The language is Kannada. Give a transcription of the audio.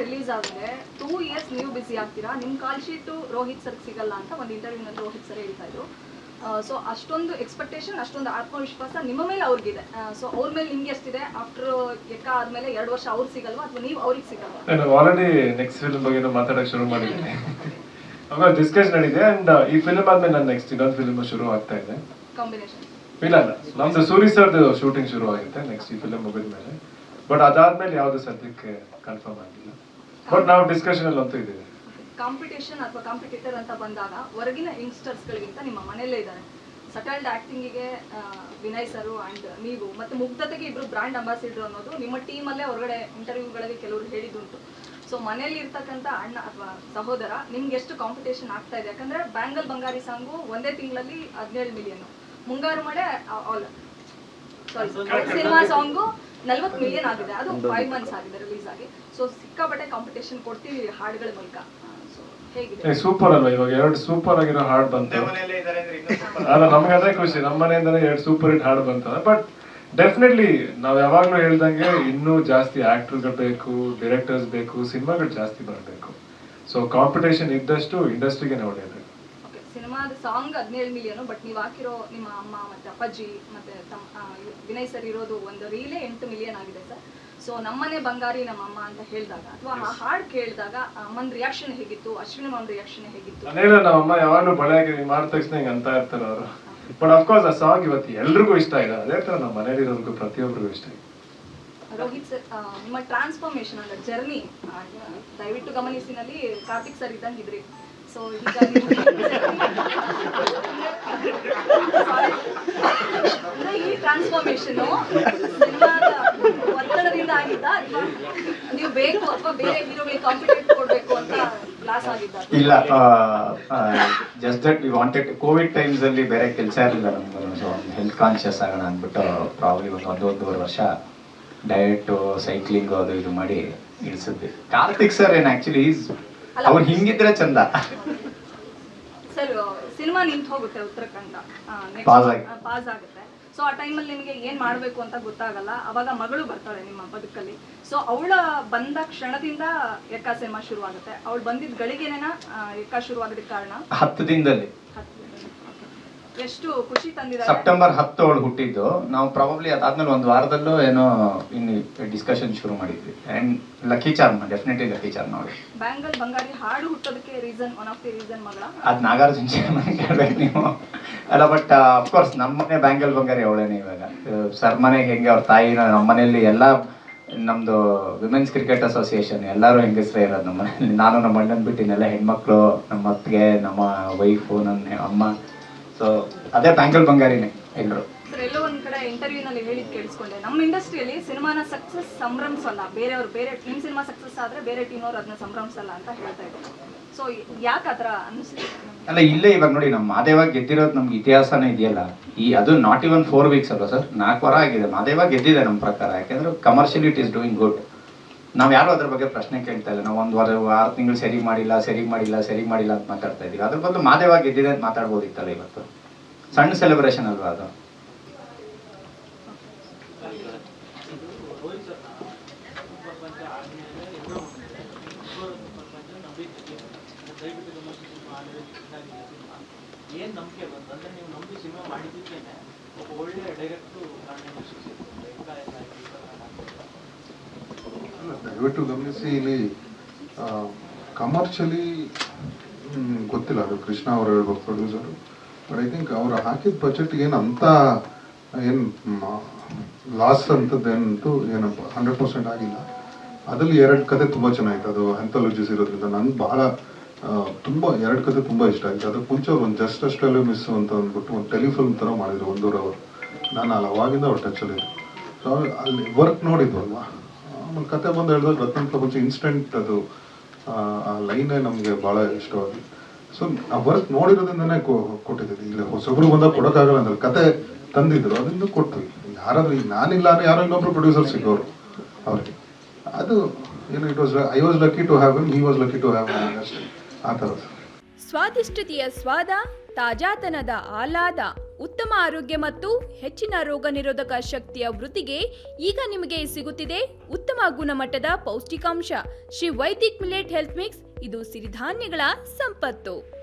ರಿಲೀಸ್ ಆಗಿದೆ 2 ಇಯರ್ಸ್ ನೀವು ಬಿಸಿ ಆಗ್ತೀರಾ, ನಿಮ್ಮ ಕಾಲ್ ಶೀಟು ರೋಹಿತ್ ಸರ್ಗೆ ಸಿಗಲ್ಲ ಅಂತ ಒಂದು ಇಂಟರ್ವ್ಯೂನಲ್ಲಿ ರೋಹಿತ್ ಸರ್ ಹೇಳ್ತಾ ಇದ್ರು. ಸೊ ಅಷ್ಟೊಂದು ಎಕ್ಸ್ಪೆಕ್ಟೇಷನ್, ಅಷ್ಟೊಂದು ಆತ್ಮವಿಶ್ವಾಸ ನಿಮ್ಮ ಮೇಲೆ ಅವ್ರಿಗಿದೆ. ಸೊ ಅವ್ರ ಮೇಲೆ ನಿಮ್ಗೆ ಎಷ್ಟಿದೆ? ಆಫ್ಟರ್ ಎಕ್ಕ ಆದ್ಮೇಲೆ 2 ವರ್ಷ ಅವ್ರು ಸಿಗಲ್ವಾ ಅಥವಾ ನೀವು ಅವ್ರಿಗೆ ಸಿಗಲ್ವಾ? ನಾನು ಆಲ್ರೆಡಿ ನೆಕ್ಸ್ಟ್ ಫಿಲ್ಮ್ ಬಗ್ಗೆ ಮಾತಾಡಕ್ಕೆ ಶುರು ಮಾಡಿದ್ದೀನಿ. ಅವಾಗ ಡಿಸ್ಕಸ್ ನಡೀದೆ. ಅಂಡ್ ಈ ಫಿಲ್ಮ್ ಆದ್ಮೇಲೆ ನಾನು ನೆಕ್ಸ್ಟ್ ಇನ್ನೊಂದು ಫಿಲ್ಮ್ ಶುರು ಆಗ್ತಾ ಇದೆ. ಕಾಂಬಿನೇಷನ್ ಇಲ್ಲ ನಮ್ದು ಸೂರಿ ಸರ್ದು ಶೂಟಿಂಗ್ ಶುರು ಆಗುತ್ತೆ ನೆಕ್ಸ್ಟ್ ಈ ಫಿಲ್ಮ್ ಮುಗಿದ್ಮೇಲೆ. ಬಟ್ ಅದಾದ್ಮೇಲೆ ಯಾವ್ದು ಸದ್ಯಕ್ಕೆ ಕನ್ಫರ್ಮ್ ಆಗಿಲ್ಲ. ಬಟ್ ನಾವು ಡಿಸ್ಕಷನ್ ಅಲ್ಲಿ ಅಂತೂ ಇದ್ದೀವಿ. ಕಾಂಪಿಟೇಷನ್ ಅಥವಾ ಕಾಂಪಿಟೇಟರ್ ಅಂತ ಬಂದಾಗ ಹೊರಗಿನ ಯಂಗ್ಸ್ಟರ್ಸ್ಗಳಿಗಿಂತ ನಿಮ್ಮ ಮನೆಯಲ್ಲೇ ಇದ್ದಾರೆ. ಸಟಲ್ಡ್ ಆಕ್ಟಿಂಗಿಗೆ ವಿನಯ್ ಸರು ಆ್ಯಂಡ್ ನೀವು ಮತ್ತು ಮುಗ್ಧತೆಗೆ ಇಬ್ಬರು ಬ್ರ್ಯಾಂಡ್ ಅಂಬಾಸಿಡರ್ ಅನ್ನೋದು ನಿಮ್ಮ ಟೀಮಲ್ಲೇ ಹೊರಗಡೆ ಇಂಟರ್ವ್ಯೂಗಳಲ್ಲಿ ಕೆಲವರು ಹೇಳಿದ್ದುಂಟು. ಸೊ ಮನೆಯಲ್ಲಿ ಇರ್ತಕ್ಕಂಥ ಅಣ್ಣ ಅಥವಾ ಸಹೋದರ ನಿಮ್ಗೆ ಎಷ್ಟು ಕಾಂಪಿಟೇಷನ್ ಆಗ್ತಾ ಇದೆ? ಯಾಕಂದರೆ ಬ್ಯಾಂಗಲ್ ಬಂಗಾರಿ ಸಾಂಗು ಒಂದೇ ತಿಂಗಳಲ್ಲಿ 17 ಮಿಲಿಯನ್, ಮುಂಗಾರು ಮಳೆ ಸಿನಿಮಾ ಸಾಂಗು 40 ಮಿಲಿಯನ್ ಆಗಿದೆ. ಅದು 5 ಮಂತ್ಸ್ ಆಗಿದೆ ರಿಲೀಸ್ ಆಗಿ. ಸೊ ಸಿಕ್ಕಾಪಟ್ಟೆ ಕಾಂಪಿಟೇಷನ್ ಕೊಡ್ತೀವಿ ಹಾಡುಗಳ ಮೂಲಕ. ಸೊ ಹೇಗಿದೆ? ಸೂಪರ್ ಅಲ್ವಾ? ಇವಾಗ 2 ಸೂಪರ್ ಆಗಿರೋ ಹಾಡು ಬಂತು. ಅಲ್ಲ, ನಮ್ಗೆ ಅದೇ ಖುಷಿ, ನಮ್ಮ ಮನೆಯಿಂದನೇ 2 ಸೂಪರ್ ಹಿಟ್ ಹಾಡು ಬಂತು. ಬಟ್ ಡೆಫಿನೆಟ್ಲಿ ನಾವು ಯಾವಾಗ್ಲೂ ಹೇಳ್ದಂಗೆ ಇನ್ನೂ ಜಾಸ್ತಿ ಆಕ್ಟರ್ಗಳು ಬೇಕು, ಡೈರೆಕ್ಟರ್ಸ್ ಬೇಕು, ಸಿನಿಮಾಗಳು ಜಾಸ್ತಿ ಬರಬೇಕು. ಸೊ ಕಾಂಪಿಟೇಷನ್ ಇದ್ದಷ್ಟು ಇಂಡಸ್ಟ್ರಿಗೆ ಒಳ್ಳೆಯದು. ಸಿನಿಮಾದ ಸಾಂಗ್ 17 ಮಿಲಿಯನ್, ಬಟ್ ನೀವು ಹಾಕಿರೋ ನಿಮ್ಮ ಅಮ್ಮ ಮತ್ತೆ ಅಪ್ಪಾಜಿ ಮತ್ತೆ ವಿನಯ್ ಸರ್ ಇರೋದು ಒಂದು ರೀಲೇ 8 ಮಿಲಿಯನ್ ಆಗಿದೆ ಸರ್. ಸೊ ನಮ್ಮನೆ ಬಂಗಾರಿ ನಮ್ಮ ಅಮ್ಮ ಅಂತ ಹೇಳಿದಾಗ ಅಥವಾ ಆ ಹಾಡು ಕೇಳಿದಾಗ ಅಮ್ಮನ ರಿಯಾಕ್ಷನ್ ಹೇಗಿತ್ತು? ಅಶ್ವಿನಿ ಮಾಮ್ ರಿಯಾಕ್ಷನ್ ಹೇಗಿತ್ತು? ಅದೇನ ನಮ್ಮ ಅಮ್ಮ ಯಾವಾಗಲೂ ಬಳಕೆ ಮಾಡಿದ ತಕ್ಷಣ ಹಿಂಗೆ ಅಂತ ಇರ್ತಾರೆ ಅವರು. ಬಟ್ ಅಫ್ಕೋರ್ಸ್ ಆ ಸಾಂಗ್ ಇವತ್ತು ಎಲ್ರಿಗೂ ಇಷ್ಟ ಇದೆ. ಅದೇ ತರ ನಮ್ಮ ಮನೇಲಿ ಇರೋರ್ಗೂ ಪ್ರತಿಯೊಬ್ಬರಿಗೂ ಇಷ್ಟ ಇದೆ. ರೋಹಿತ್ ಸರ್, ನಿಮ್ಮ ಟ್ರಾನ್ಸ್ಫಾರ್ಮೇಶನ್ ಅಂದ್ರೆ ಜರ್ನಿ ದಯವಿಟ್ಟು ಗಮನಿಸಿನಲ್ಲಿ ಕಾರ್ತಿಕ್ ಸರ್ ಇದ್ದಂಗೆ ಇದ್ರಿ. ಸೊ ಈಗ ಈ ಟ್ರಾನ್ಸ್ಫಾರ್ಮೇಶನ್ ಸಿನಿಮಾದ ಒತ್ತಡದಿಂದ ಆಗಿದ್ದ ಅಥವಾ ನೀವು ಬೇಕು ಅಥವಾ ಬೇರೆ ಹೀರೋಗಳಿಗೆ ಕಾಂಪಿಟೇಟ್ ಕೊಡಬೇಕು ಅಂತ ಕ್ಲಾಸ್ ಆಗಿದ್ದ? ಇಲ್ಲ, just that we wanted. Covid times ಅಲ್ಲಿ ಬೇರೆ ಕೆಲಸ ಇರಲಿಲ್ಲ ನಮ್ಗೆ. ಸೊ ಹೆಲ್ತ್ ಕಾನ್ಶಿಯಸ್ ಆಗೋಣ ಅಂದ್ಬಿಟ್ಟು ಪ್ರಾಬ್ಲಿ ಒಂದೂವರೆ ವರ್ಷ ಡಯಟ್, ಸೈಕ್ಲಿಂಗ್ ಅದು ಇದು ಮಾಡಿ ಇಳಿಸಿದ್ವಿ. ಕಾರ್ತಿಕ್ ಸರ್ ಏನು ಆಕ್ಚುಲಿ ಅವ್ರು ಹಿಂಗಿದ್ರೆ ಚಂದ. ಸರ್ ಸಿನಿಮಾ ನಿಂತು ಹೋಗುತ್ತೆ, ಉತ್ತರಾಖಂಡ ಪಾಸ್ ಆಗುತ್ತೆ. ಸೊ ಆ ಟೈಮಲ್ಲಿ ನಿಮಗೆ ಏನು ಮಾಡಬೇಕು ಅಂತ ಗೊತ್ತಾಗಲ್ಲ. ಅವಾಗ ಮಗಳು ಬರ್ತಾಳೆ ನಿಮ್ಮ ಬದುಕಲ್ಲಿ. ಸೊ ಅವಳ ಬಂದ ಕ್ಷಣದಿಂದ ಎಕ್ಕ ಸಿನಿಮಾ ಶುರು ಆಗುತ್ತೆ. ಅವಳು ಬಂದಿದ್ದ ಗಳಿಗೆನೇನ ಎಕ್ಕ ಶುರು ಆಗೋದಕ್ಕೆ ಕಾರಣ? 10 ದಿನದಲ್ಲಿ. ಎಷ್ಟು ಖುಷಿ ತಂದಿದ್ದಾರೆ. ಸೆಪ್ಟೆಂಬರ್ 10 ಅವಳು ಹುಟ್ಟಿದ್ದು. ನಾವು ಪ್ರಾಬಬ್ಲಿ ಅದಾದ್ಮೇಲೆ 1 ವಾರದಲ್ಲೂ ಏನೋ ಇನ್ನು ಡಿಸ್ಕಷನ್ ಶುರು ಮಾಡಿದ್ವಿ. And lucky charm, definitely lucky charm ನೋಡಿ. ಬ್ಯಾಂಗಲ್ ಬಂಗಾರಿ ಹಾಡು ಹುಟ್ಟೋದಕ್ಕೆ reason, one of the reason ಮಗಳ? ಅದು ನಾಗಾರ್ಜುನ ಕೇಳ್ಬೇಕು ನೀವು. ಅಲ್ಲ, ಬಟ್ ಅಫ್ಕೋರ್ಸ್ ನಮ್ಮನೆ ಬ್ಯಾಂಗಲ್ ಬಂಗಾರಿ ಅವಳೇನೆ. ಇವಾಗ ಸರ್ ಮನೆಗೆ ಹೆಂಗೆ ಅವ್ರ ತಾಯಿನ, ನಮ್ಮ ಮನೆಯಲ್ಲಿ ಎಲ್ಲ ನಮ್ದು ವಿಮೆನ್ಸ್ ಕ್ರಿಕೆಟ್ ಅಸೋಸಿಯೇಷನ್ ಎಲ್ಲರೂ ಹೆಂಗಸ್ರೇ ಇರೋದು ನಮ್ಮ ಮನೆಯಲ್ಲಿ. ನಾನು ನಮ್ಮ ಅಣ್ಣನ ಬಿಟ್ಟಿನೆಲ್ಲ ಹೆಣ್ಮಕ್ಳು, ನಮ್ಮ ಅತ್ತಿಗೆ, ನಮ್ಮ ವೈಫು, ನನ್ನ ಅಮ್ಮ. ಸೊ ಅದೇ ಬ್ಯಾಂಗಲ್ ಬಂಗಾರಿನೇ ಎಲ್ಲರೂ. ಸರ್ ಎಲ್ಲೋ ಒಂದ್ ಕಡೆ ಇಂಟರ್ವ್ಯೂನಲ್ಲಿ ಹೇಳಿದ್ ಕೇಳಿಸ್ಕೊಂಡೆ, ನಮ್ಮ ಇಂಡಸ್ಟ್ರಿಯಲ್ಲಿ ಸಿನಿಮಾನ ಸಕ್ಸಸ್ ಸಂಭ್ರಮಿಸಲ್ಲ, ಬೇರೆ ಟೀಮ್ ಸಿನಿಮಾ ಸಕ್ಸಸ್ ಆದ್ರೆ ಬೇರೆ ಟೀಮ್ ಅವ್ರು ಅದನ್ನ ಸಂಭ್ರಮಿಸಲ್ಲ ಅಂತ ಹೇಳ್ತಾ ಇದ್ದಾರೆ. ಸೊ ಯಾಕೆ ಆತರ ಅನಿಸ್ತಿದೆ? ಅಲ್ಲ, ಇಲ್ಲೇ ಇವಾಗ ನೋಡಿ, ನಮ್ಮ ಮಾದೇವ ಗೆದ್ದಿರೋದು ನಮ್ಗೆ ಇತಿಹಾಸನೇ ಇದೆಯಲ್ಲ. ಅದು ನಾಟ್ ಇವನ್ 4 ವೀಕ್ಸ್ ಅಲ್ವಾ ಸರ್, 4 ವಾರ ಆಗಿದೆ ಮಾದೇವ ಗೆದ್ದಿದೆ ನಮ್ಮ ಪ್ರಕಾರ. ಯಾಕೆಂದ್ರೆ commercially it is doing good. ನಾವು ಯಾರು ಅದ್ರ ಬಗ್ಗೆ ಪ್ರಶ್ನೆ ಕೇಳ್ತಾ ಇಲ್ಲ. ನಾವು 6 ತಿಂಗಳು ಸರಿ ಮಾಡಿಲ್ಲ ಅಂತ ಮಾತಾಡ್ತಾ ಇದೀವಿ. ಅದ್ರ ಬದಲು ಮಾದೇವ ಗೆದ್ದಿದೆ ಅಂತ ಮಾತಾಡ್ಬೋದಿತ್ತಲ್ಲ. ಇವತ್ತು ಸಣ್ಣ ಸೆಲೆಬ್ರೇಷನ್ ಅಲ್ವಾ ಅದು? ದಯವಿಟ್ಟು ಗಮನಿಸಿ, ಇಲ್ಲಿ ಕಮರ್ಷಿಯಲಿ ಗೊತ್ತಿಲ್ಲ, ಅದು ಕೃಷ್ಣ ಅವರು ಹೇಳ್ಬೇಕು, ಪ್ರೊಡ್ಯೂಸರು. ಬಟ್ ಐ ಥಿಂಕ್ ಅವ್ರು ಹಾಕಿದ ಬಜೆಟ್ ಏನು ಲಾಸ್ ಅಂತದ್ದೇನಂತೂ ಏನಪ್ಪ 100% ಆಗಿಲ್ಲ. ಅದರಲ್ಲಿ 2 ಕತೆ ತುಂಬ ಚೆನ್ನಾಗಿತ್ತು. ಅದು ಆಂಥಾಲಜೀಸ್ ಇರೋದ್ರಿಂದ ನಂಗೆ ಬಹಳ ತುಂಬ 2 ಕತೆ ತುಂಬ ಇಷ್ಟ ಆಯಿತು. ಅದಕ್ಕೆ ಮುಂಚೆ ಅವ್ರು ಒಂದು ಜಸ್ಟ್ ಅಷ್ಟಲ್ಲೇ ಮಿಸ್ ಅಂತ ಅಂದ್ಬಿಟ್ಟು ಒಂದು ಟೆಲಿಫಿಲ್ಮ್ ಥರ ಮಾಡಿದ್ರು 1.5 ಅವರ್. ನಾನು ಅವಾಗಿಂದ ಅವ್ರ ಟಚಲ್ಲಿದ್ದೆ. ಸೊ ಅಲ್ಲಿ ವರ್ಕ್ ನೋಡಿದ್ವಲ್ವಾ, ಆಮೇಲೆ ಕತೆ ಬಂದು ಹೇಳಿದಾಗ ರತ್ನ ಪ್ರಪಂಚ ಇನ್ಸ್ಟೆಂಟ್, ಅದು ಆ ಲೈನೇ ನಮಗೆ ಭಾಳ ಇಷ್ಟವಾಗಿದೆ. ಸೊ ಆ ವರ್ಕ್ ನೋಡಿರೋದ್ರಿಂದನೇ ಕೊಟ್ಟಿದ್ದೀವಿ. ಇಲ್ಲಿ ಹೊಸಬ್ರು ಬಂದಾಗ ಕೊಡೋಕ್ಕಾಗಲ್ಲ ಅಂದ್ರೆ ಕತೆ ತಂದಿದ್ರು, ಅದನ್ನು ಕೊಟ್ವಿ. ಯಾರಾದ್ರೂ ಈಗ ನಾನಿಲ್ಲ ಅಂದ್ರೆ ಯಾರೋ ಇನ್ನೊಬ್ರು ಪ್ರೊಡ್ಯೂಸರ್ ಸಿಗೋರು ಅವ್ರಿಗೆ. ಅದು ಏನು, I was lucky to have him, he was lucky to have him ಅಷ್ಟೇ, ಆ ಥರ. ಸ್ವಾದಿಷ್ಟತೆಯ ಸ್ವಾದ, ತಾಜಾತನದ ಆಹ್ಲಾದ, ಉತ್ತಮ ಆರೋಗ್ಯ ಮತ್ತು ಹೆಚ್ಚಿನ ರೋಗ ನಿರೋಧಕ ಶಕ್ತಿಯ ವೃದ್ಧಿಗೆ ಈಗ ನಿಮಗೆ ಸಿಗುತ್ತಿದೆ ಉತ್ತಮ ಗುಣಮಟ್ಟದ ಪೌಷ್ಟಿಕಾಂಶ Shri Vaidik millet health mix. ಇದು ಸಿರಿಧಾನ್ಯಗಳ ಸಂಪತ್ತು.